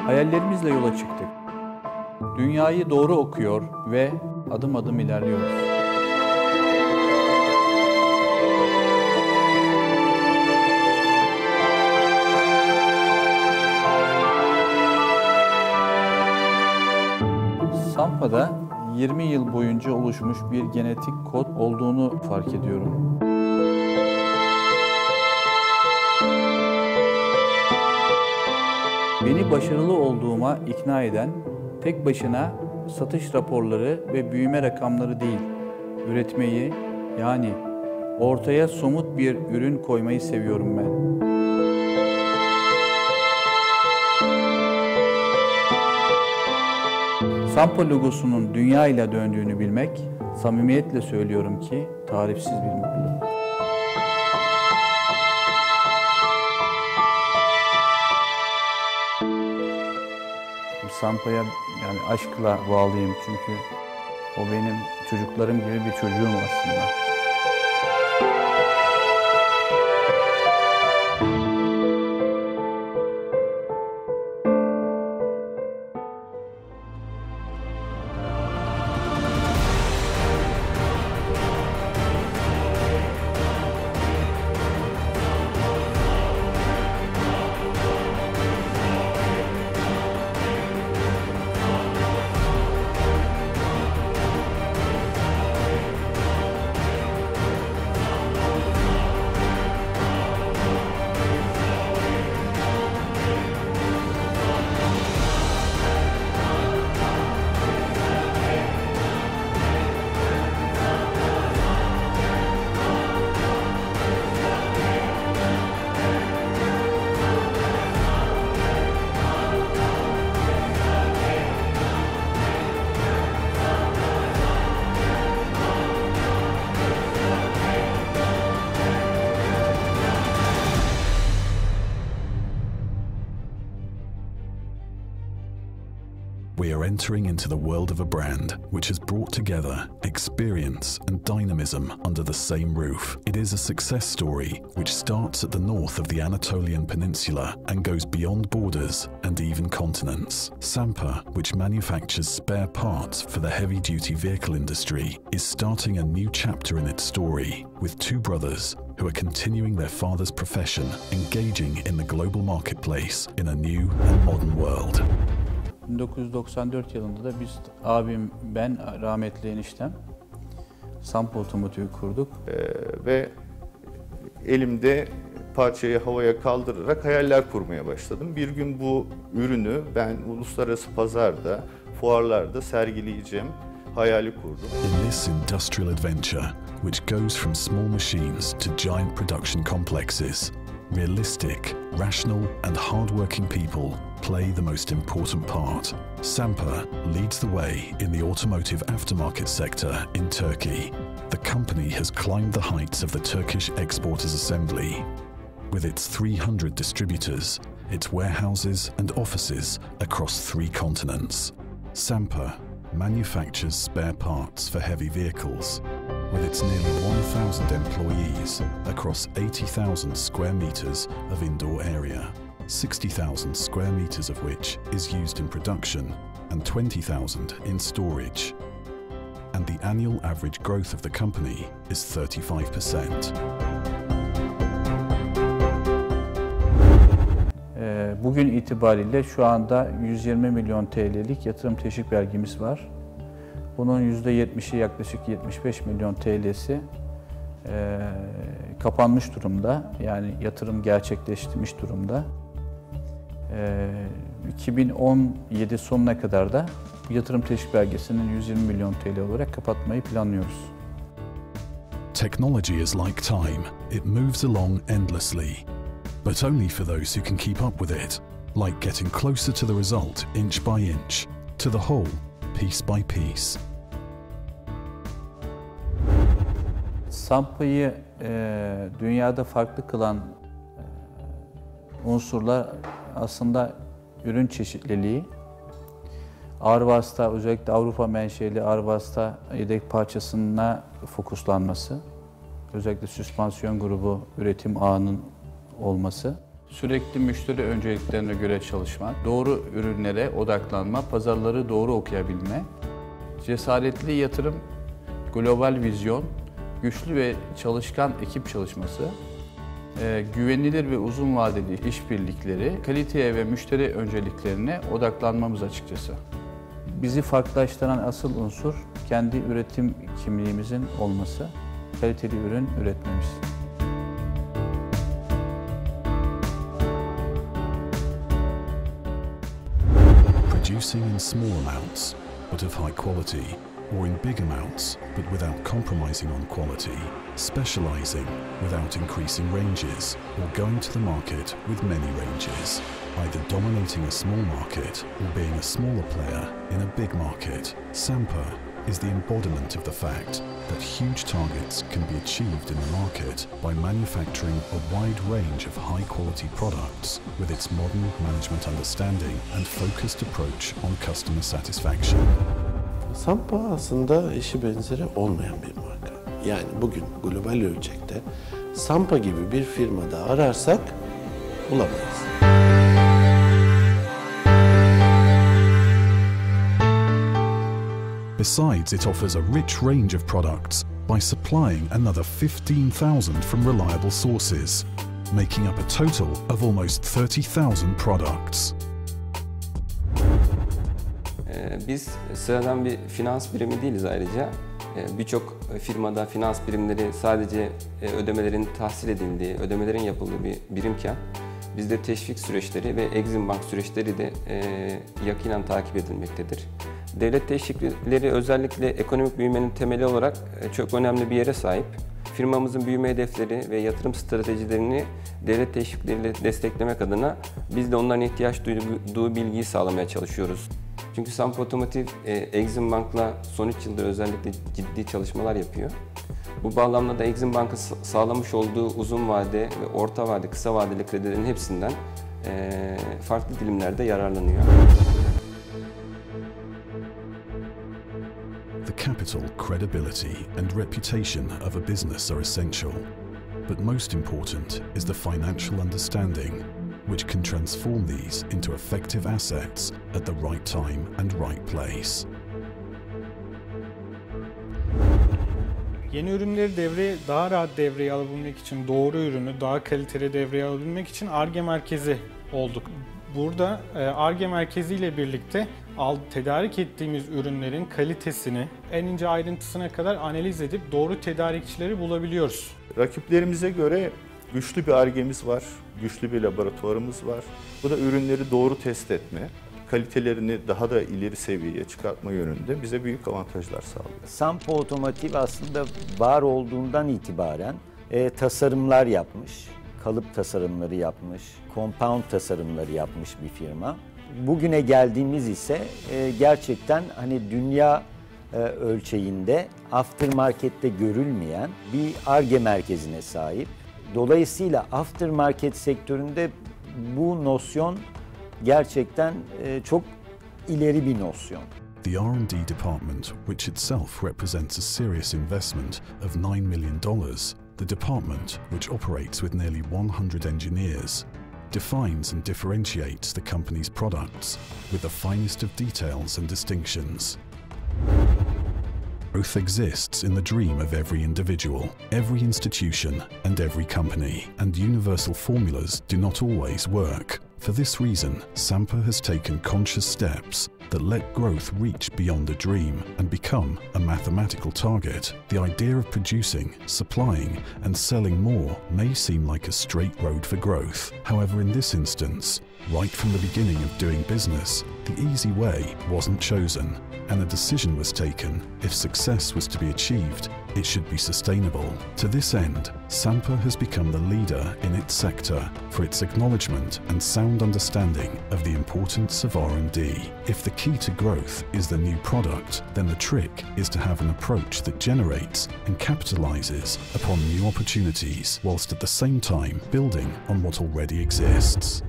Hayallerimizle yola çıktık. Dünyayı doğru okuyor ve adım adım ilerliyoruz. Sampa'da 20 yıl boyunca oluşmuş bir genetik kod olduğunu fark ediyorum. Beni başarılı olduğuma ikna eden tek başına satış raporları ve büyüme rakamları değil, üretmeyi, yani ortaya somut bir ürün koymayı seviyorum ben. Sampa logosunun dünya ile döndüğünü bilmek, samimiyetle söylüyorum ki tarifsiz bir mutluluk. Sampa'ya yani aşkla bağlıyım çünkü o benim çocuklarım gibi bir çocuğum aslında. We are entering into the world of a brand which has brought together experience and dynamism under the same roof. It is a success story which starts at the north of the Anatolian Peninsula and goes beyond borders and even continents. Sampa, which manufactures spare parts for the heavy-duty vehicle industry, is starting a new chapter in its story with two brothers who are continuing their father's profession, engaging in the global marketplace in a new and modern world. 1994 yılında da biz, abim, ben, rahmetli eniştem Sampa Automotive'i kurduk. Ve elimde parçayı havaya kaldırarak hayaller kurmaya başladım. Bir gün bu ürünü ben uluslararası pazarda, fuarlarda sergileyeceğim hayali kurdum. In this industrial adventure, which goes from small machines to giant production complexes, realistic, rational and hard-working people play the most important part. Sampa leads the way in the automotive aftermarket sector in Turkey. The company has climbed the heights of the Turkish exporters assembly. With its 300 distributors, its warehouses and offices across 3 continents. Sampa manufactures spare parts for heavy vehicles. With its nearly 1,000 employees across 80,000 square meters of indoor area, 60,000 square meters of which is used in production and 20,000 in storage. And the annual average growth of the company is 35%. Bugün itibariyle şu anda 120 milyon TL'lik yatırım teşvik vergimiz var. Bunun %70'i yaklaşık 75 milyon TL'si kapanmış durumda. Yani yatırım gerçekleştirmiş durumda. 2017 sonuna kadar da yatırım teşvik belgesinin 120 milyon TL olarak kapatmayı planlıyoruz. Technology is like time. It moves along endlessly, but only for those who can keep up with it, like getting closer to the result inch by inch, to the whole piece by piece. Sampa'yı dünyada farklı kılan unsurlar aslında ürün çeşitliliği, ağır vasıta, özellikle Avrupa menşeli ağır vasıta yedek parçasına fokuslanması, özellikle süspansiyon grubu üretim ağının olması, Sürekli müşteri önceliklerine göre çalışmak, doğru ürünlere odaklanma, pazarları doğru okuyabilme, cesaretli yatırım, global vizyon, güçlü ve çalışkan ekip çalışması, güvenilir ve uzun vadeli işbirlikleri, kaliteye ve müşteri önceliklerine odaklanmamız açıkçası. Bizi farklılaştıran asıl unsur kendi üretim kimliğimizin olması, kaliteli ürün üretmemiz. Producing in small amounts but of high quality, or in big amounts but without compromising on quality, specializing without increasing ranges, or going to the market with many ranges, either dominating a small market or being a smaller player in a big market. Sampa is the embodiment of the fact that huge targets can be achieved in the market by manufacturing a wide range of high-quality products with its modern management understanding and focused approach on customer satisfaction. Sampa aslında eşi benzeri olmayan bir marka. Yani bugün global ölçekte Sampa gibi bir firmada ararsak bulamayız. Besides, it offers a rich range of products by supplying another 15,000 from reliable sources, making up a total of almost 30,000 products. Biz sıradan bir finans birimi değiliz ayrıca. Birçok firmada finans birimleri sadece ödemelerin tahsil edildiği, ödemelerin yapıldığı bir birimken bizde teşvik süreçleri ve Exim Bank süreçleri de yakinen takip edilmektedir. Devlet teşvikleri özellikle ekonomik büyümenin temeli olarak çok önemli bir yere sahip. Firmamızın büyüme hedefleri ve yatırım stratejilerini devlet teşvikleriyle desteklemek adına biz de onların ihtiyaç duyduğu bilgiyi sağlamaya çalışıyoruz. Çünkü Sampa Automotive, Exim Bank'la son 3 yıldır özellikle ciddi çalışmalar yapıyor. Bu bağlamda da Exim Bank'ın sağlamış olduğu uzun vade ve orta vade, kısa vadeli kredilerin hepsinden farklı dilimlerde yararlanıyor. The capital, credibility and reputation of a business are essential, but most important is the financial understanding, which can transform these into effective assets at the right time and right place. Yeni ürünleri daha rahat devreye alabilmek için, doğru ürünü daha kaliteli devreye alabilmek için Ar-Ge merkezi olduk. Burada Ar-Ge merkezi ile birlikte tedarik ettiğimiz ürünlerin kalitesini en ince ayrıntısına kadar analiz edip doğru tedarikçileri bulabiliyoruz. Rakiplerimize göre güçlü bir Ar-Ge'miz var, güçlü bir laboratuvarımız var. Bu da ürünleri doğru test etme, kalitelerini daha da ileri seviyeye çıkartma yönünde bize büyük avantajlar sağlıyor. Sampa Automotive aslında var olduğundan itibaren tasarımlar yapmış, kalıp tasarımları yapmış, compound tasarımları yapmış bir firma. Bugüne geldiğimiz ise gerçekten hani dünya ölçeğinde aftermarket'te görülmeyen bir Ar-Ge merkezine sahip. Dolayısıyla aftermarket sektöründe bu nosyon gerçekten çok ileri bir nosyon. The R&D department, which itself represents a serious investment of $9 million, the department, which operates with nearly 100 engineers, defines and differentiates the company's products with the finest of details and distinctions. Growth exists in the dream of every individual, every institution and every company, and universal formulas do not always work. For this reason, Sampa has taken conscious steps that let growth reach beyond a dream and become a mathematical target. The idea of producing, supplying and selling more may seem like a straight road for growth. However, in this instance, right from the beginning of doing business, the easy way wasn't chosen, and a decision was taken. If success was to be achieved, it should be sustainable. To this end, Sampa has become the leader in its sector for its acknowledgement and sound understanding of the importance of R&D. If the key to growth is the new product, then the trick is to have an approach that generates and capitalizes upon new opportunities, whilst at the same time building on what already exists.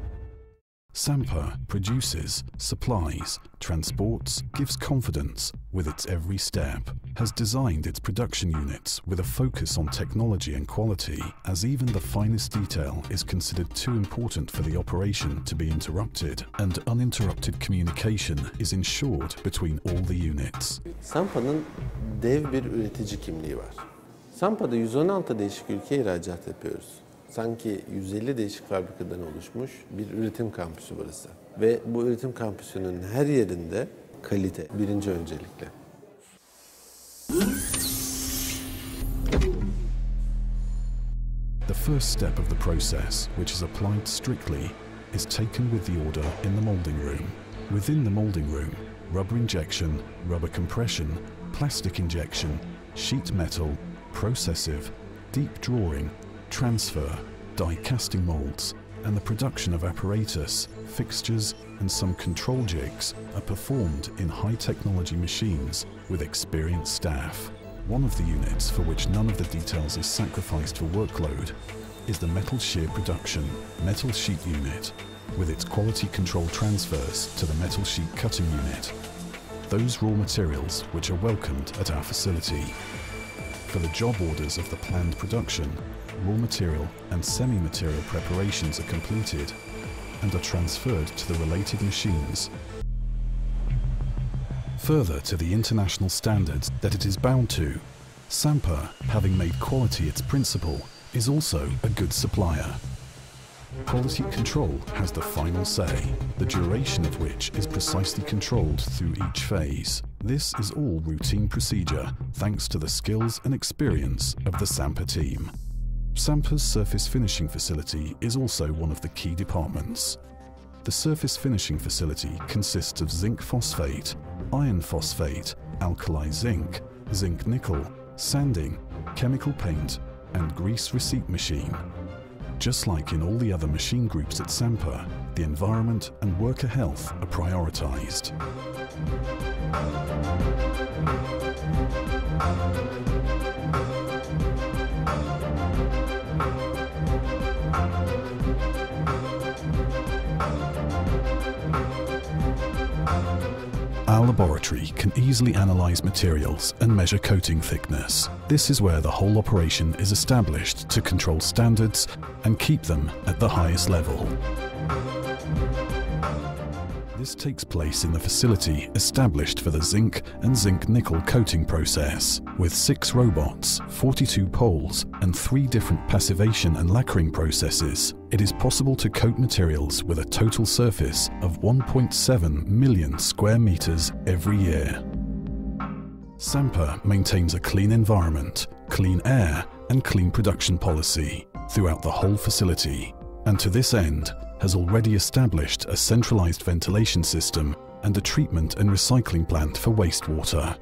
Sampa produces, supplies, transports, gives confidence with its every step, has designed its production units with a focus on technology and quality, as even the finest detail is considered too important for the operation to be interrupted, and uninterrupted communication is ensured between all the units. Sampa'nın dev bir üretici kimliği var. Sampa'da 116 değişik ülkeye ihracat yapıyoruz. Sanki 150 değişik fabrikadan oluşmuş bir üretim kampüsü burası. Ve bu üretim kampüsünün her yerinde kalite birinci öncelikle. The first step of the process, which is applied strictly, is taken with the order in the moulding room. Within the moulding room, rubber injection, rubber compression, plastic injection, sheet metal, processive, deep drawing, transfer, die casting molds, and the production of apparatus, fixtures, and some control jigs are performed in high technology machines with experienced staff. One of the units for which none of the details is sacrificed for workload is the metal shear production metal sheet unit, with its quality control transfers to the metal sheet cutting unit, those raw materials which are welcomed at our facility. For the job orders of the planned production, raw material and semi-material preparations are completed and are transferred to the related machines, further to the international standards that it is bound to. Sampa, having made quality its principle, is also a good supplier. Quality control has the final say, the duration of which is precisely controlled through each phase. This is all routine procedure, thanks to the skills and experience of the Sampa team. Sampa's surface finishing facility is also one of the key departments. The surface finishing facility consists of zinc phosphate, iron phosphate, alkali zinc, zinc nickel, sanding, chemical paint, and grease receipt machine. Just like in all the other machine groups at Sampa, the environment and worker health are prioritized. Our laboratory can easily analyze materials and measure coating thickness. This is where the whole operation is established to control standards and keep them at the highest level. This takes place in the facility established for the zinc and zinc-nickel coating process. With 6 robots, 42 poles, and 3 different passivation and lacquering processes, it is possible to coat materials with a total surface of 1.7 million square meters every year. Sampa maintains a clean environment, clean air, and clean production policy throughout the whole facility, and to this end, has already established a centralized ventilation system and a treatment and recycling plant for wastewater.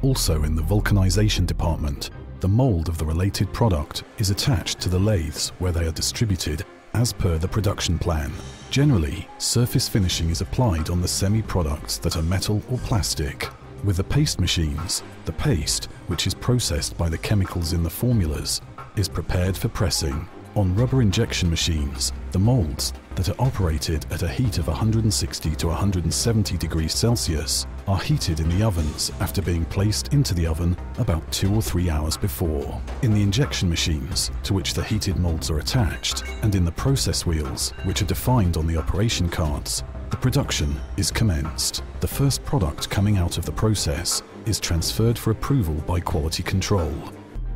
Also in the vulcanization department, the mold of the related product is attached to the lathes where they are distributed as per the production plan. Generally, surface finishing is applied on the semi-products that are metal or plastic. With the paste machines, the paste, which is processed by the chemicals in the formulas, is prepared for pressing. On rubber injection machines, the molds that are operated at a heat of 160 to 170 degrees Celsius are heated in the ovens after being placed into the oven about 2 or 3 hours before. In the injection machines, to which the heated molds are attached, and in the process wheels, which are defined on the operation cards, the production is commenced. The first product coming out of the process is transferred for approval by quality control.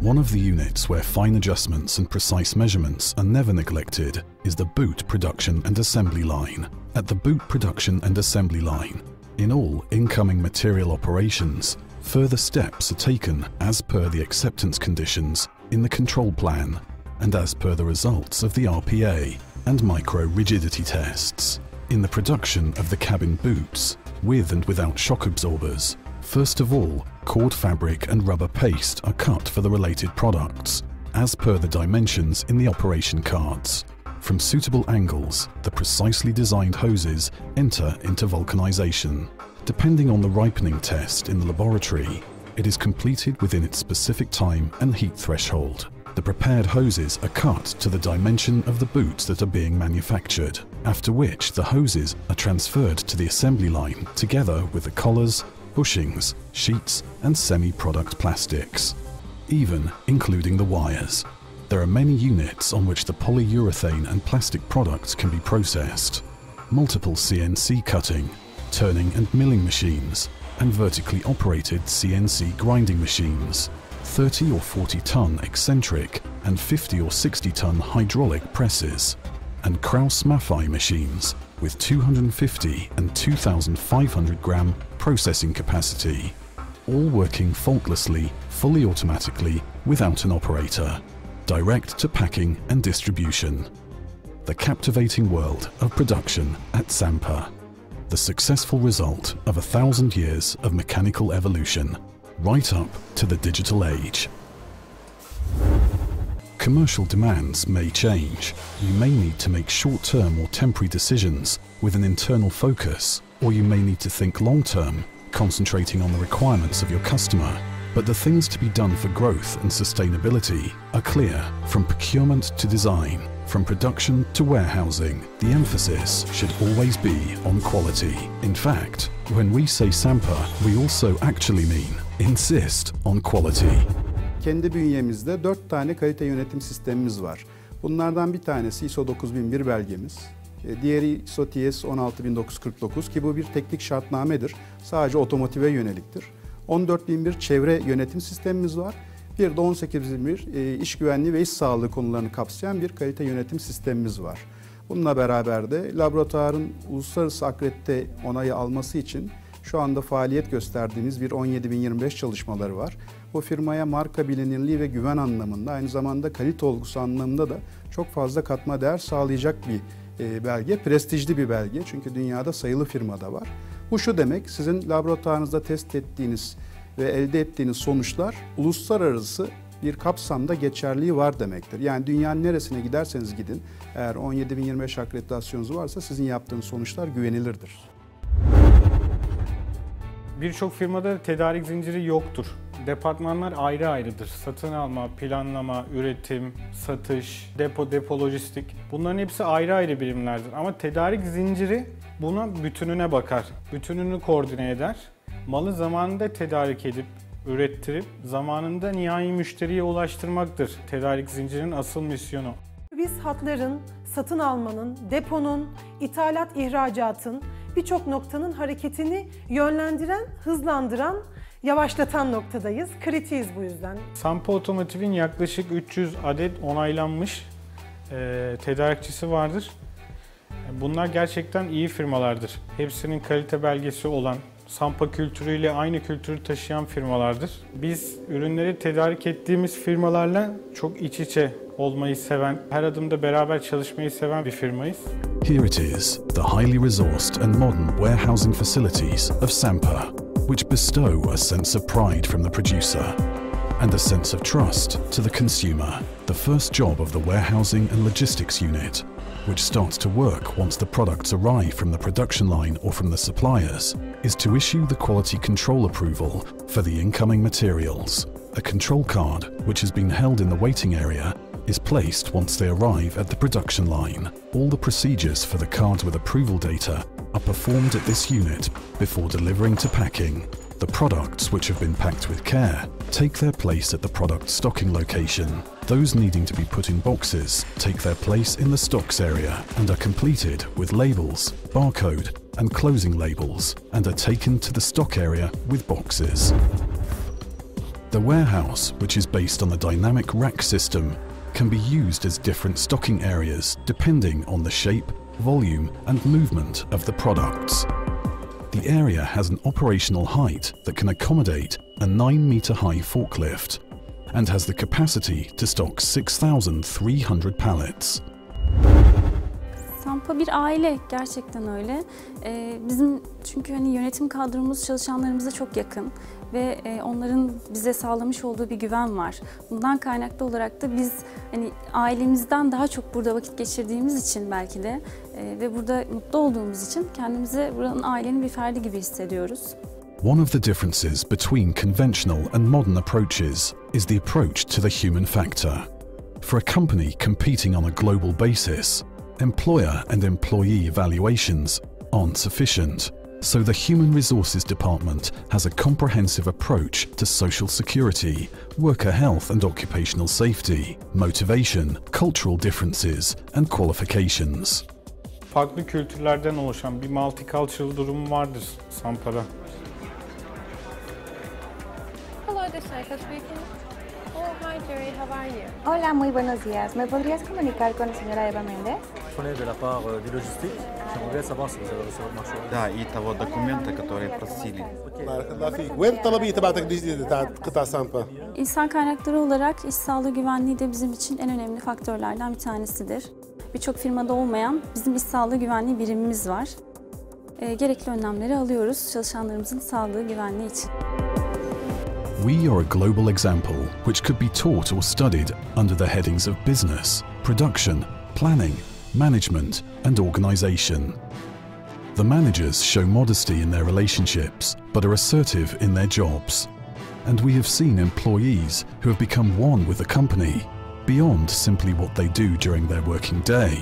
One of the units where fine adjustments and precise measurements are never neglected is the boot production and assembly line. At the boot production and assembly line, in all incoming material operations, further steps are taken as per the acceptance conditions in the control plan and as per the results of the RPA and micro-rigidity tests. In the production of the cabin boots, with and without shock absorbers, first of all, cord fabric and rubber paste are cut for the related products, as per the dimensions in the operation cards. From suitable angles, the precisely designed hoses enter into vulcanization. Depending on the ripening test in the laboratory, it is completed within its specific time and heat threshold. The prepared hoses are cut to the dimension of the boots that are being manufactured, after which the hoses are transferred to the assembly line together with the collars, bushings, sheets and semi-product plastics, even including the wires. There are many units on which the polyurethane and plastic products can be processed. Multiple CNC cutting, turning and milling machines, and vertically operated CNC grinding machines, 30 or 40 ton eccentric and 50 or 60 ton hydraulic presses, and Kraus-Maffei machines with 250 and 2,500 gram processing capacity, all working faultlessly, fully automatically, without an operator, direct to packing and distribution. The captivating world of production at Sampa. The successful result of 1,000 years of mechanical evolution, right up to the digital age. Commercial demands may change. You may need to make short-term or temporary decisions with an internal focus, or you may need to think long-term, concentrating on the requirements of your customer. But the things to be done for growth and sustainability are clear, from procurement to design, from production to warehousing. The emphasis should always be on quality. In fact, when we say Sampa, we also actually mean insist on quality. Kendi bünyemizde 4 tane kalite yönetim sistemimiz var. Bunlardan bir tanesi ISO 9001 belgemiz. Diğeri ISO TS 16949 ki bu bir teknik şartnamedir. Sadece otomotive yöneliktir. 14001 çevre yönetim sistemimiz var. Bir de 18001 iş güvenliği ve iş sağlığı konularını kapsayan bir kalite yönetim sistemimiz var. Bununla beraber de laboratuvarın uluslararası akredite onayı alması için şu anda faaliyet gösterdiğimiz bir 17025 çalışmaları var. Bu firmaya marka bilinirliği ve güven anlamında, aynı zamanda kalite olgusu anlamında da çok fazla katma değer sağlayacak bir belge. Prestijli bir belge çünkü dünyada sayılı firmada var. Bu şu demek, sizin laboratuvarınızda test ettiğiniz ve elde ettiğiniz sonuçlar uluslararası bir kapsamda geçerliği var demektir. Yani dünyanın neresine giderseniz gidin, eğer 17025 akreditasyonunuz varsa sizin yaptığınız sonuçlar güvenilirdir. Birçok firmada tedarik zinciri yoktur. Departmanlar ayrı ayrıdır. Satın alma, planlama, üretim, satış, depo lojistik. Bunların hepsi ayrı ayrı birimlerdir. Ama tedarik zinciri buna bütününe bakar. Bütününü koordine eder. Malı zamanında tedarik edip, ürettirip, zamanında nihai müşteriye ulaştırmaktır tedarik zincirinin asıl misyonu. Biz hatların, satın almanın, deponun, ithalat, ihracatın birçok noktanın hareketini yönlendiren, hızlandıran, yavaşlatan noktadayız. Kritiyiz bu yüzden. Sampa Automotive'in yaklaşık 300 adet onaylanmış tedarikçisi vardır. Bunlar gerçekten iyi firmalardır. Hepsinin kalite belgesi olan, Sampa kültürüyle aynı kültürü taşıyan firmalardır. Biz ürünleri tedarik ettiğimiz firmalarla çok iç içe olmayı seven, her adımda beraber çalışmayı seven bir firmayız. Here it is, the highly resourced and modern warehousing facilities of Sampa, which bestow a sense of pride from the producer and a sense of trust to the consumer. The first job of the warehousing and logistics unit, which starts to work once the products arrive from the production line or from the suppliers, is to issue the quality control approval for the incoming materials. A control card, which has been held in the waiting area, is placed once they arrive at the production line. All the procedures for the cards with approval data are performed at this unit before delivering to packing. The products which have been packed with care take their place at the product stocking location. Those needing to be put in boxes take their place in the stocks area and are completed with labels, barcode and closing labels, and are taken to the stock area with boxes. The warehouse, which is based on the dynamic rack system, can be used as different stocking areas depending on the shape, volume and movement of the products. The area has an operational height that can accommodate a 9-meter high forklift and has the capacity to stock 6,300 pallets. Sampa bir aile, gerçekten öyle. Bizim çünkü yönetim kadromuz çalışanlarımıza çok yakın ve onların bize sağlamış olduğu bir güven var. Bundan kaynaklı olarak da biz ailemizden daha çok burada vakit geçirdiğimiz için belki de ve burada mutlu olduğumuz için kendimizi buranın ailenin bir ferdi gibi hissediyoruz. One of the differences between conventional and modern approaches is the approach to the human factor. For a company competing on a global basis, employer and employee evaluations aren't sufficient. So the Human Resources Department has a comprehensive approach to social security, worker health and occupational safety, motivation, cultural differences and qualifications. Farklı kültürlerden oluşan bir multicultural durum vardır Sampa'da. Hello, this is Aika speaking. Oh, hi Jerry, how are you? Hola, muy buenos días. ¿Me podrías comunicar con la señora Eva Méndez? De la part du logistique, j'aimerais savoir si vous avez reçu votre marché. Да, и того документа, который просили. وين الطلبية تبعتك الجديدة تاعت قطاع سامبا؟ İnsan kaynakları olarak iş sağlığı güvenliği de bizim için en önemli faktörlerden bir tanesidir. Birçok firmada olmayan bizim iş sağlığı güvenliği birimimiz var. Gerekli önlemleri alıyoruz çalışanlarımızın sağlığı güvenliği için. We are a global example which could be taught or studied under the headings of business, production, planning, management and organization. The managers show modesty in their relationships but are assertive in their jobs. And we have seen employees who have become one with the company beyond simply what they do during their working day.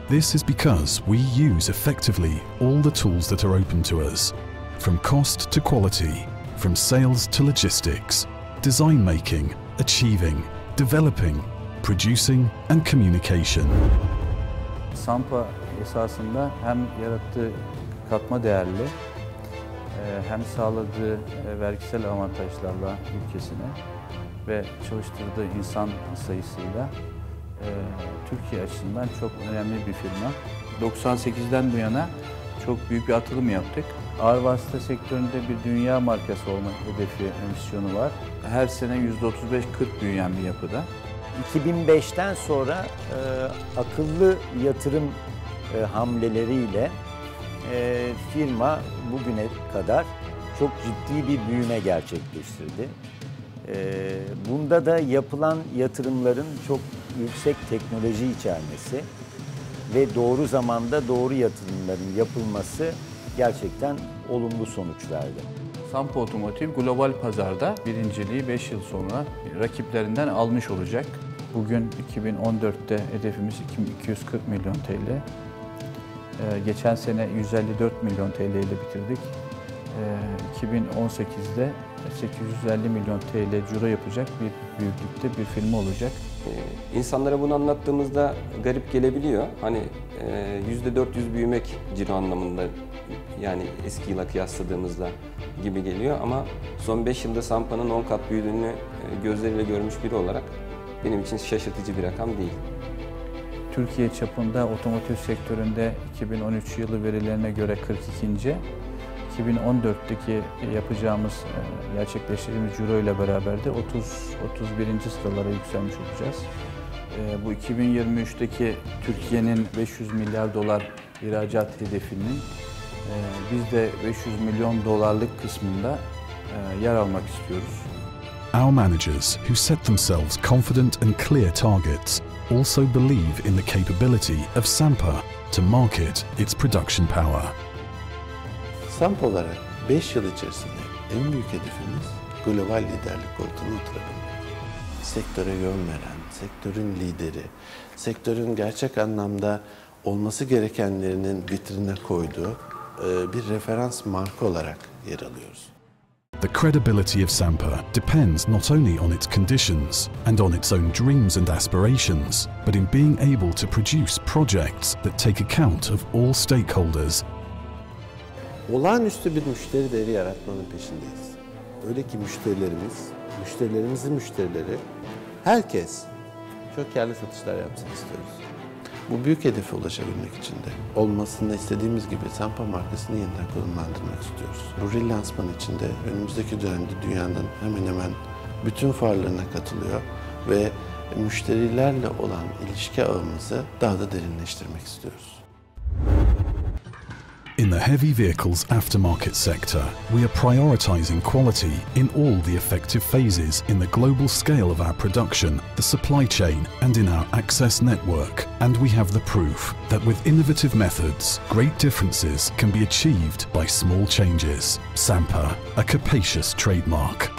This is because we use effectively all the tools that are open to us, from cost to quality, from sales to logistics, design making, achieving, developing, producing and communication. Sampa esasında hem yarattığı katma değerli hem sağladığı vergisel avantajlarla ülkesine ve çalıştırdığı insan sayısıyla Türkiye açısından çok önemli bir firma. 98'den bu yana çok büyük bir atılım yaptık. Ağır vasıta sektöründe bir dünya markası olma hedefi, misyonu var. Her sene %35-40 büyüyen bir yapıda. 2005'ten sonra akıllı yatırım hamleleriyle firma bugüne kadar çok ciddi bir büyüme gerçekleştirdi. Bunda da yapılan yatırımların çok yüksek teknoloji içermesi ve doğru zamanda doğru yatırımların yapılması gerçekten olumlu sonuç verdi. Sampa Automotive global pazarda birinciliği 5 yıl sonra rakiplerinden almış olacak. Bugün 2014'te hedefimiz 240 milyon TL. Geçen sene 154 milyon TL ile bitirdik. 2018'de 850 milyon TL ciro yapacak bir büyüklükte bir firma olacak. İnsanlara bunu anlattığımızda garip gelebiliyor. Hani %400 büyümek ciro anlamında, yani eski yıla kıyasladığımızda gibi geliyor ama son 5 yılda Sampa'nın 10 kat büyüdüğünü gözleriyle görmüş biri olarak benim için şaşırtıcı bir rakam değil. Türkiye çapında otomotiv sektöründe 2013 yılı verilerine göre 42. 2014'teki yapacağımız, gerçekleştirdiğimiz ciro ile beraber de 30-31. sıralara yükselmiş olacağız. Bu 2023'teki Türkiye'nin 500 milyar dolar ihracat hedefinin biz de 500 milyon dolarlık kısmında yer almak istiyoruz. Our managers who set themselves confident and clear targets also believe in the capability of Sampa to market its production power. Sampa olarak 5 yıl içerisinde en büyük hedefimiz global liderlik koltuğuna oturabilmek. Sektöre yön veren, sektörün lideri, sektörün gerçek anlamda olması gerekenlerinin vitrine koyduğu bir referans marka olarak yer alıyoruz. The credibility of Sampa depends not only on its conditions and on its own dreams and aspirations, but in being able to produce projects that take account of all stakeholders. Olağanüstü bir müşteri değeri yaratmanın peşindeyiz. Öyle ki müşterilerimiz, müşterilerimizin müşterileri, herkes çok karlı satışlar yapsın istiyoruz. Bu büyük hedefe ulaşabilmek için de olmasını istediğimiz gibi Sampa markasını yeniden konumlandırmak istiyoruz. Bu relansman için de önümüzdeki dönemde dünyanın hemen hemen bütün fuarlarına katılıyor ve müşterilerle olan ilişki ağımızı daha da derinleştirmek istiyoruz. In the heavy vehicles aftermarket sector, we are prioritizing quality in all the effective phases in the global scale of our production, the supply chain, and in our access network. And we have the proof that with innovative methods, great differences can be achieved by small changes. Sampa, a capacious trademark.